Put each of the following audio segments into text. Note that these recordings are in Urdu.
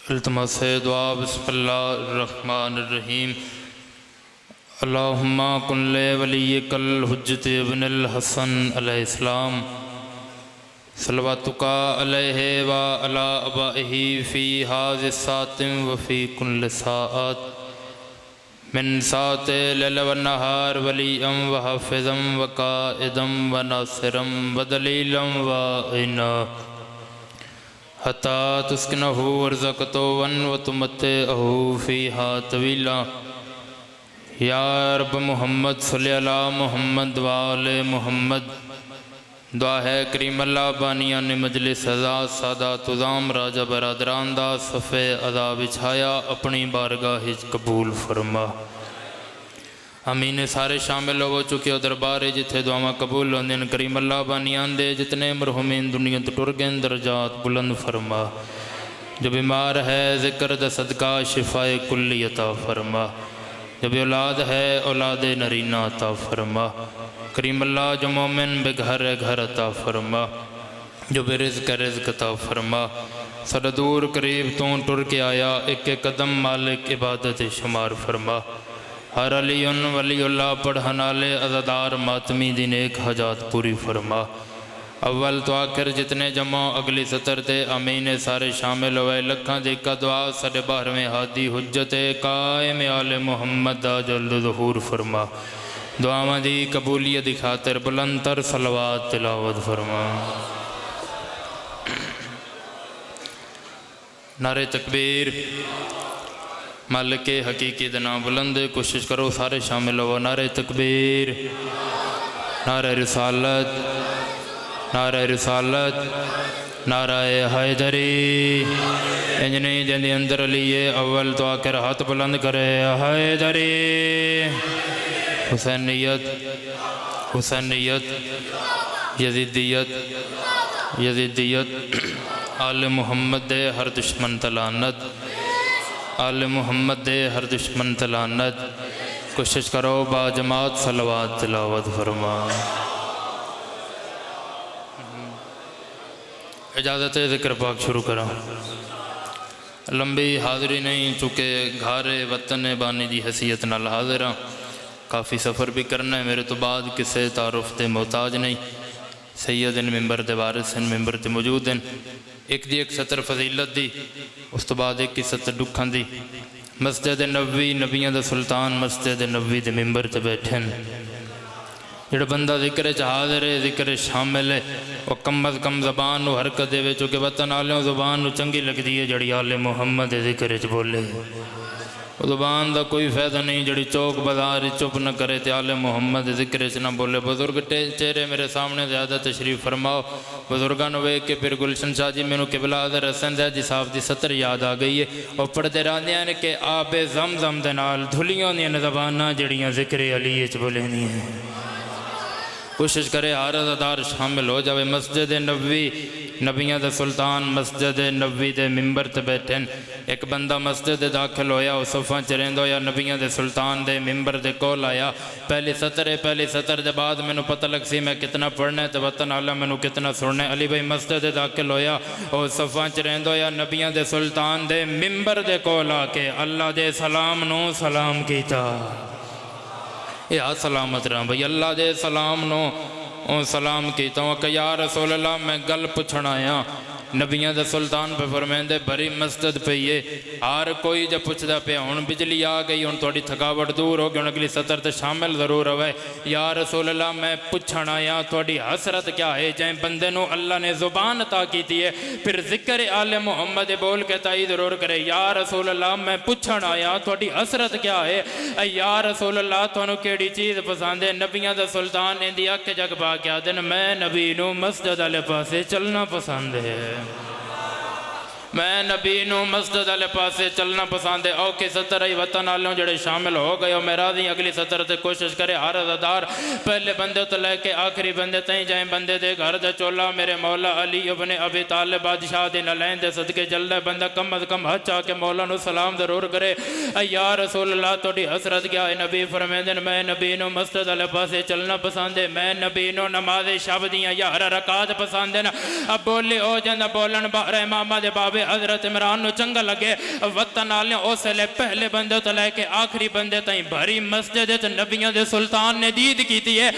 التماس دعا بسم اللہ الرحمن الرحیم اللہم کن لولیک الحجت ابن الحسن علیہ السلام صلواتک علیہ وعلی آبائہ فی ھذہ الساعۃ وفی کل ساعۃ من ساعۃ اللیل والنہار ولیٰ وحافظا وقائدا وناصرا ودلیلا وعینا حتی تسکنہ ورزقتو وتمتعہ فیہا طویلا یا رب محمد صلی اللہ محمد وآل محمد دعا ہے کریم اللہ بانیان مجلس حضرات سادات عظام راجہ برادران دا صفِ ادا بچھایا اپنی بارگاہ قبول فرما امین سارے شامل ہو چکے ہو دربار جتھے دعاواں قبول ہوندین کریم اللہ بانیان دے جتنے مرحومین دنیا تو ٹر گئے درجات بلند فرما جو بیمار ہے ذکر دا صدقہ شفاء کلی عطا فرما جو بھی اولاد ہے اولاد نرینہ عطا فرما کریم اللہ جو مومن بے گھر گھر عطا فرما جو بے رزق رزق عطا فرما سر دور قریب تو ٹر کے آیا ایک ایک قدم مالک عبادت شمار فرما ہر علی ولی اللہ پڑھنالے عزادار ماتمی دی نیک حاجات پوری فرما اول تو آخر جتنے جمع اگلی سطر تے امین سارے شامل ہوئے لکھاں دی کا دعا سارے باہر میں ہادی حجت قائم آل محمد دا جلد ظہور فرما دعاواں دی قبولیت دی خاطر بلند تر صلوات تلاوت فرما نعرہ تکبیر مالک حقیقی دنا بلند کوشش کرو سارے شامل ہو نعرہ تکبیر نعرہ رسالت نعرہ رسالت نعرہ حیدری انجنی جن اندر لیے اول تو آخر ہاتھ بلند کرے حیدری حسینیت حسینیت یزیدیت یزیدیت آل محمد دے ہر دشمن تلانت آل محمد دے ہر دشمن تلانت کوشش کرو با جماعت صلوات تلاوت فرما اجازت ذکر پاک شروع کرا لمبی حاضری نہیں چونکہ گھر وطن بانی دی حیثیت نال حاضرہ کافی سفر بھی کرنا ہے میرے تو بعد کسے تعارف تے محتاج نہیں سید ان ممبر دے وارث ان ممبر تے موجود ہیں ایک دی ایک سطر فضیلت دی اس تو بعد ایک کی سطر دکھاں دی مسجد نبوی نبیوں دا سلطان مسجد نبوی دے ممبر تے بیٹھیں جڑا بندہ ذکر حاضر ہے ذکر شامل ہے وہ کم از کم زبان و حرکت دے چونکہ وطن آلیوں زبان چنگی لگ دی ہے جڑی آل محمد ذکر بولے وہ زبان دا کوئی فائدہ نہیں جڑی چوک بازار چپ نہ کرے تے آل محمد ذکر نہ بولے بزرگ چہرے میرے سامنے زیادہ تشریف فرماؤ بزرگان ہوئے کہ پھر گلشن شاہ جی میں نو قبلہ حضر حسن زید جی صاحب دی سطر یاد آ گئی ہے اور پڑھتے رہنے ہیں کہ آب زمزم دے نال دھلیوں دیا زباناں جڑیاں ذکر علی بولے نہیں ہیں کوشش کرے ہر عزادار شامل ہو جاوے مسجد نبوی نبیوں دے سلطان مسجد نبوی دے ممبر تے بیٹھیں ایک بندہ مسجد داخل ہویا وہ صفحہ چرین دو یا نبیوں دے سلطان دے ممبر دے کول آیا پہلی سطر دے بعد میں نو پتہ لگ سی میں کتنا پڑھنا ہے تو وطن اللہ میں نو کتنا سننا ہے علی بھائی مسجد داخل ہویا وہ صفحہ چرین دو یا نبیوں دے سلطان دے ممبر دے کول آ کے اللہ دے سلام نو سلام کیتا یا سلامت رہا بھئی اللہ دے سلام نو سلام کیتا ہوں کہ یا رسول اللہ میں گل پچھڑ آیا نبیوں دے سلطان پہ فرمائیں دے بری مسجد پہ یہ ہر کوئی جب پچھ دا پہ ہون بجلی آ گئی ہون توڑی تھکاوٹ دور ہو گئی ہون اگلی سطر تے شامل ضرور ہوئے یا رسول اللہ میں پچھڑ آیا توڑی حسرت کیا ہے جائیں بندے نو اللہ نے زبان عطا کیتی ہے پھر ذکر آل محمد بول کے تائی ضرور کرے یا رسول اللہ میں پچھڑ آیا توڑی حسرت کیا ہے یا رسول اللہ تو کیڑی چیز پسند ہے نبیوں دے سلطان نے دیا کہ جگ پا کیا دن میں نبی نو مسجد علیہ پاسے چلنا پسند ہے میں نبی نو مسجد علیہ پاسے چلنا پسند ہے او کی سطر ای وطن آلیوں جڑے شامل ہو گئے ہو میں راضی اگلی سطر تے کوشش کرے ہر عزادار پہلے بندے تو لے کے آخری بندے تائیں جائیں بندے دے گھر دے چولا میرے مولا علی ابن ابی طالب بادشاہ دے نلین دے صدقے جلدہ بندہ کم از کم حد چاہ کے مولا نو سلام ضرور کرے یا رسول اللہ توڑی حسرت کیا ہے نبی فرمیدن میں نبی نو مسجد علیہ پاسے چلنا پسند ہے میں نبی نو نماز شب دیاں یا ہر رکعت پسند ہے اب بولی او جندہ بولن باہر امامہ دے بابے حضرت عمران نو چنگا لگے وطن آلیاں اس لے پہلے بندے تو لے کے آخری بندے تائیں بھری مسجد نبیوں دے سلطان نے دید کی تھی ہے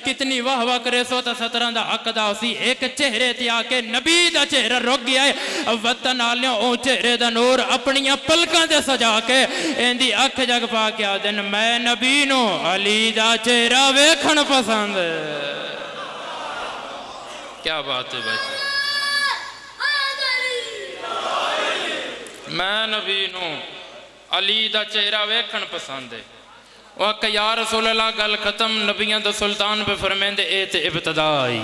کتنی واہ واہ کرے سو تا 17 دا حق دا اسی ایک چہرے تے آکے نبی دا چہرہ رک گیا ہے وطن آلیاں او چہرے دا نور اپنیاں پلکاں دے سجا کے اندی اکھ جگ پا کے آدن میں نبی نو علی دا چہرہ ویکھن پسند کیا بات ہے بھائی میں نبی نو علی دا چہرہ ویکھن پسند ہے وہ کہ یا رسول اللہ گل ختم نبیان دا سلطان پہ فرمین دے اے تے ابتدائی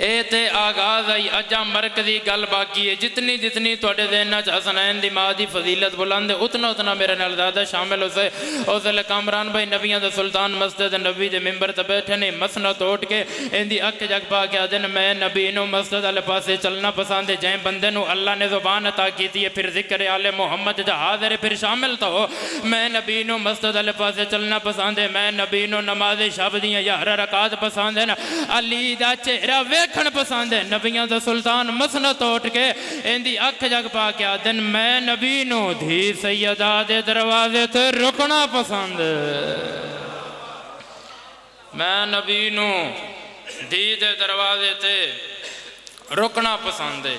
اے تے آغاز آئی اجا مرکزی گل باقی ہے جتنی جتنی توڑے ذہنہ حسنین دی ماں دی فضیلت بلند ہے اتنا میرے نال زیادہ شامل ہوسے اوزل کامران بھائی نبیان دا سلطان مسجد نبی دے ممبر تے بیٹھے نہیں مسنہ توڑ کے اندی اک جگ پا کے آدن میں نبی نو مسجد علی پاسے چلنا پسند ہے جائیں بندے نو اللہ نے زبان عطا کی تھی پھر ذکر آل محمد جا حاضر پھر شامل تو ہو میں نبی نو مسجد علی پاسے چلنا پسند ہے میں نبی نو نماز شب دیاں 11 رکعت پسند ہے علی دا چہرہ ویکھن پسند ہے نبیان دا سلطان مسنہ توٹ کے اندی اکھ جگ پا کے آدن میں نبی نو دھی سیدہ دے دروازے تے رکنا پسند میں نبی نو دھی دے دروازے تے رکنا پسند ہے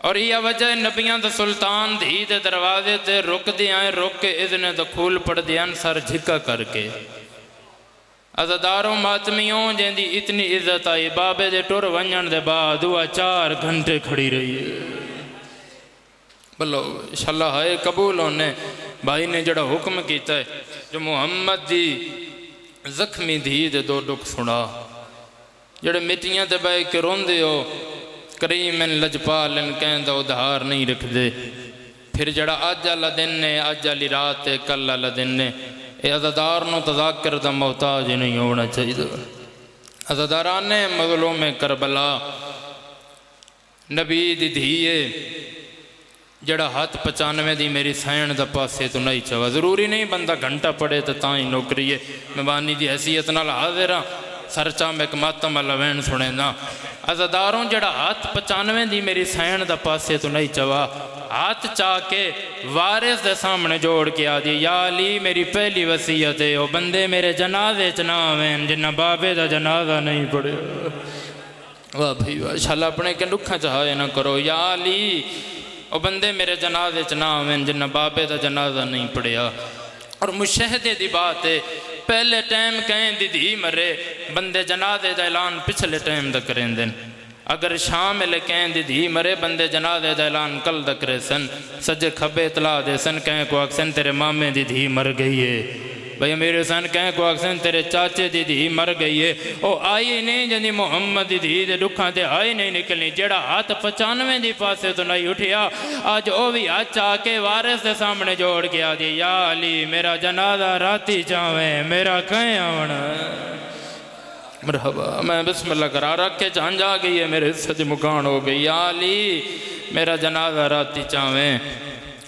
اور یہ وجہ نبیان دا سلطان دھی دے دروازے تے رک دیاں رک کے اذن دخول پڑھ دیاں سر جھکا کر کے عزداروں ماتمیوں جن دی اتنی عزت آئی بابے دے ٹور ونجن دے بعد دعا 4 گھنٹے کھڑی رہی ہے بلو انشاءاللہ ہے قبول ہونے بھائی نے جڑا حکم کیتا ہے جو محمد دی زخمی دھی دے 2 ڈک سنا جڑے مٹیاں تے بھائی کے رون دے ہو کریمن لجپالن کہیں دا ادھار نہیں رکھ دے پھر جڑا آج اللہ دن نے آج علی رات کل اللہ دن نے اے عزدار نو تذاکر دا محتاج نہیں ہونا چاہیے عزداران مظلوم کربلا نبی دی دھیے جڑا ہاتھ 95 دی میری سین دا پاسے تو نہیں چاہا ضروری نہیں بندہ گھنٹہ پڑے تو تائیں نوکری ہے مبانی دی حیثیت نال حاضرہ سرچہ میں ایک ماتم اللہ وین سنے نا عزداروں جڑا ہاتھ 95 دی میری سین دا پاسے تو نہیں چاہا ہاتھ چاہ کے وارث دے سامنے جوڑ کے آدھی یا علی میری پہلی وصیت ہے وہ بندے میرے جنازے چناویں جنہ بابے دا جنازہ نہیں پڑے واہ بھائی واہ انشاءاللہ اپنے کے نکھا چاہے نہ کرو یا علی وہ بندے میرے جنازے چناویں جنہ بابے دا جنازہ نہیں پڑیا اور مشاہدے دی بات ہے پہلے ٹائم کہیں دی مرے بندے جنازے دا اعلان پچھلے ٹائم دا کریں دن اگر شامل کہیں دی مرے بندے جنازے دا اعلان کل دا کرے سن سجے کھبے اطلاع دے سن کہیں کو اکسن تیرے مامے دی مر گئی ہے بھئی میرے سن کہیں کو اکسن تیرے چاچے دی مر گئی ہے او آئی نہیں جنی محمد دی دے دکھاں دے آئی نہیں نکلنی جڑا ہاتھ 95 دی پاسے تو نہیں اٹھیا آج او بھی ہاتھ چاہ کے وارث دے سامنے جوڑ کے آدھی یا علی میرا جنازہ راتی چاہیں میرا کہیں آونا مرحبا میں بسم اللہ کرا رکھ کے جان جا گئی ہے میرے حصہ دی مکان ہو گئی یا علی میرا جنازہ راتی چاہیں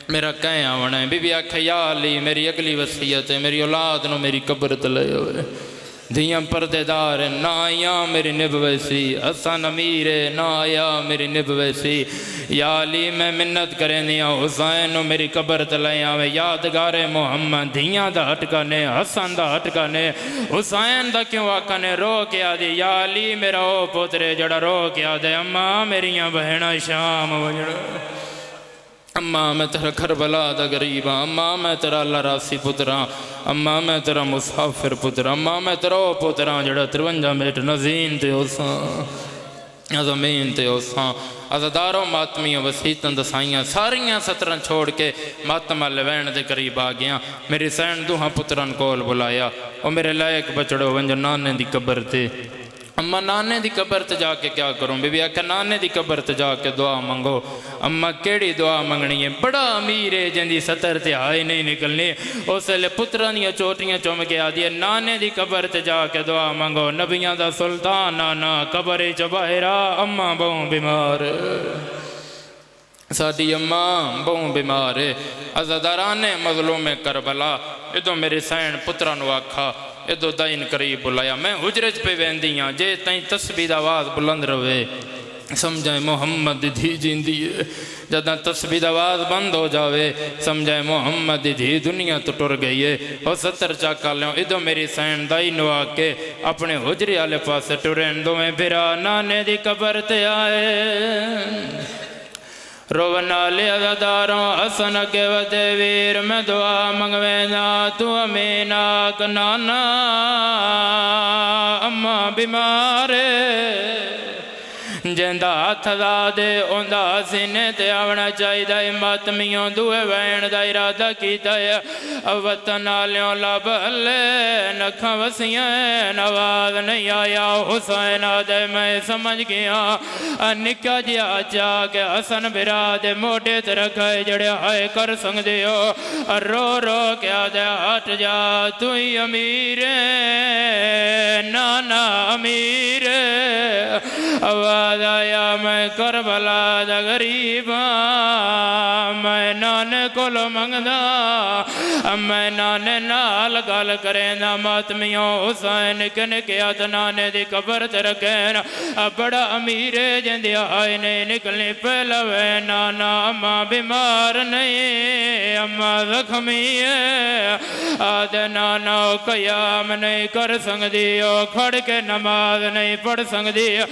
میرا کہیں آونا ہے بی بی آکھا یا علی میری اگلی وصیت ہے میری اولاد نو میری قبر تلے ہوئے دھیاں پردے دار نہ آیا میری نب ویسی حسن امیر نہ آیا میری نب ویسی یا علی میں منت کریں دیا حسین نو میری قبر تلے آوے یادگار محمد دھیاں دا ہٹکانے حسن دا ہٹکانے حسین دا کیوں آکانے رو کے آدھی یا علی میرا او پترے جڑا رو کے آدھے اماں میریاں بہنہ شام وجڑا اماں میں تیرا کربلا دا غریب ہاں اماں میں تیرا اللہ راسی پتراں اماں میں تیرا مسافر پتراں اماں میں تیرا او پتراں جڑا 53 میٹ نزین تے اوساں زمین تے اوساں عزداروں ماتمیوں وسیطن دسائیاں ساریاں سترن چھوڑ کے ماتمہ لیوین دے قریب آگیاں میری سین دوہاں پتران کول بلایا اور میرے لائق بچڑو ونجو نانے دی قبر تے اماں نانے دی قبر تے جا کے کیا کروں بی بی آکھا نانے دی قبر تے جا کے دعا منگو اماں کیڑی دعا منگنی ہے بڑا امیر ہے جن دی ستر تے آئے نہیں نکلنی اسے لے پترانیاں چوٹیاں چوم کے آدھی ہے نانے دی قبر تے جا کے دعا منگو نبیاں دا سلطان نانا قبر چباہرہ اماں بہوں بیمار سادی اماں بہوں بیمار ہے عزداران مظلوم کربلا ادو میری سین پترانو آکھا ادو دائن قریب بلایا میں حجرت پہ ویندیاں جے تائیں تسبیح آواز بلند روے سمجھائیں محمد دی دھی جیندی ہے جدہ تسبیح دا آواز بند ہو جاوے سمجھائیں محمد دی دھی دنیا تو ٹر گئی ہے وہ 70 چاکا لیوں ادھو میری سین دائی نوا کے اپنے حجری آلے پاس ٹرین دو میں بھرا نانے دی قبر تے آئے رونا لے عزداروں حسن کے ودے ویر میں دعا منگوینا تو امیناک نانا اماں بیمارے جندہ ہاتھ دے اوندہ سینے تے آونا چاہی دائی ماتمیوں دوے وین دا ارادہ کی دائی وطن آلیوں لب لے نکھاں وسیاں نواز نہیں آیا حسین آدھے میں سمجھ گیا نکا جیا چاہ کے حسن برا دے موٹے تے رکھائے جڑے آئے کر سنگ دیو رو رو کے آدھے ہٹ جا تو ہی امیر نانا امیر آواز آیا میں کربلا دا غریب میں نانے کو لو منگدا میں نانے نال گال کریں نا ماتمیوں حسین کنکیات نانے دی قبر تے رکھیں بڑا امیرے جندی آئے نہیں نکلنی پہلا وے نانا اماں بیمار نہیں اماں زخمی ہے آدھے نانا قیام نہیں کر سنگ دیو کھڑ کے نماز نہیں پڑھ سنگ دیو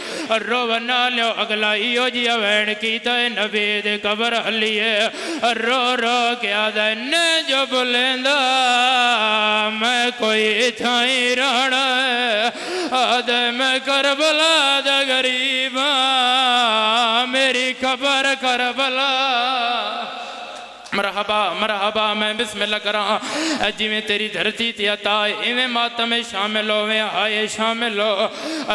رونا لیو اگلا ایو جی وین کیتا ہے نبی دے قبر علیے رو رو کیا دنے جو بلیندہ میں کوئی تھائی رہنا آدھے میں کربلا دا غریبا میری قبر کربلا مرحبا مرحبا میں بسم اللہ کراں جی میں تیری دھرتی تھی عطا ایویں ماتم شامل ہوئے آئے شامل ہو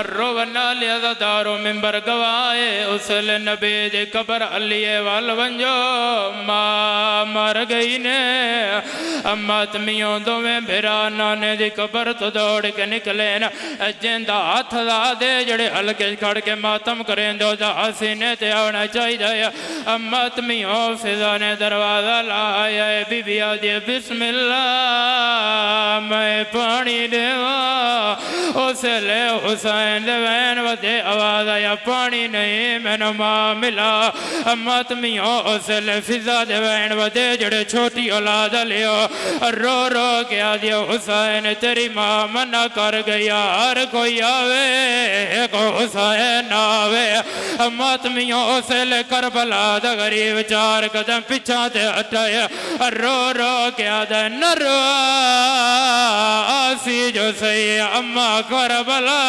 رونا لیا دارو ممبر گوائے اسل نبی دے قبر علیہ والونجو ماں مر گئی نے ماتمیوں دویں بھرا نانے دی قبر تو دوڑ کے نکلے جندہ ہاتھ دے جڑے ہلکے کھڑ کے ماتم کریں دو دا حسینے تے آونا چاہی دایا ماتمیوں فضا نے دروازہ لایا بی بی آدھی بسم اللہ میں پانی دیوا اسے لے حسین دوین ودے آواز آیا پانی نہیں میں نما ملا ماتمیوں اسے لے فضا دوین ودے جڑے چھوٹی اولاد لیو رو رو کیا دیو حسین تیری ماں منع کر گیا ہر کوئی آوے کو حسین آوے ماتمیوں اسے لے کربلا دا غریب چار قدم پچھا دے ہٹایا رو رو کیا دے نرو آسی جو سی اماں کربلا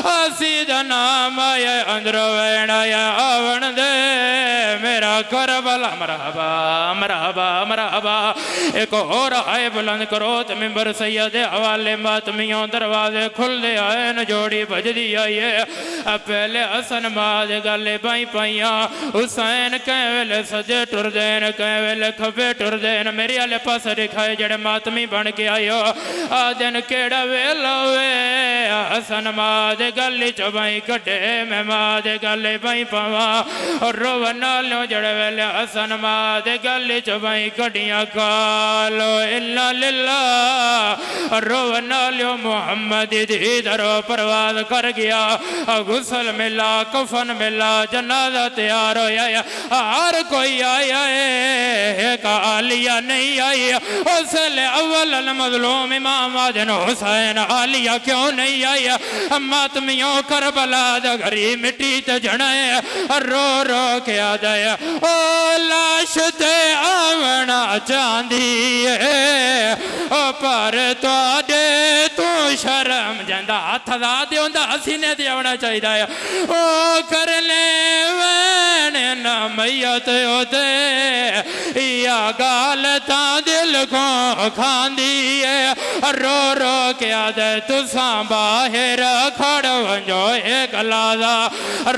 آسی دا نام آیا اندر وین آیا آون دے میرا کربلا مرحبا مرحبا مرحبا ایک اور آئے بلند کرو تو ممبر سید حوالے ماتمیوں دروازے کھل دے آئے نجوڑی بج دی آئیے پہلے حسن ماد گلے بائی پائیاں حسین کہیں ویلے سجے ٹر دین کہیں ویلے کھبے ٹر دین میری آلے پاس رکھائے جڑے ماتمی بن کے آئیو آدھن کیڑا ویلو وے حسن ماد گلی چبائی کٹے میں ماد گلے بائی پاواں اور رونا لو جڑے ویلے حسن ماد گلی چبائی کٹیاں کالو اللہ للہ رونا لو محمد دی درو پرواز کر گیا غسل ملا کفن ملا جنازہ تیار ہو یا ہر کوئی آیا ہے ایک عالیہ نہیں آئی اسل اول المظلوم امام آدن حسین عالیہ کیوں نہیں آئی ماتمیوں کربلا دا گھری مٹی تے جھڑے رو رو کیا دیا او لاش تے آونا چاندی ہے او پر تو آدے تو شرم جندہ ہاتھ دا دے ہوندہ حسینے دے آونا چاہی دایا او کر لے وین نا میت ہوتے یا گالتا دل کو کھان دیئے رو رو کیا دے تساں باہر کھڑ ونجو ایک لازا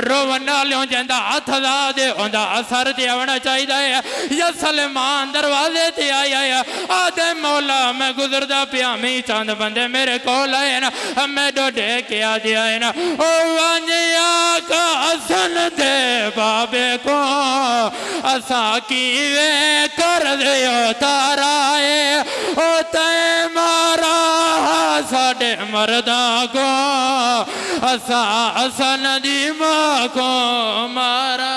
رونا لیوں جندہ ہاتھ دا دے ہوندہ اثر دے آونا چاہی دایا یا سلمان دروازے تے آیا آدھے مولا میں گزردہ پیامی چاند بندے میرے کول آئے نا ہمیں ڈوڑے کیا دیا ہے نا او وانجیا کا حسن دے بابے کو اسا کیوے کر دیو تارائے او تے مارا ساڑے مرداں کو اسا ندیمہ کو مارا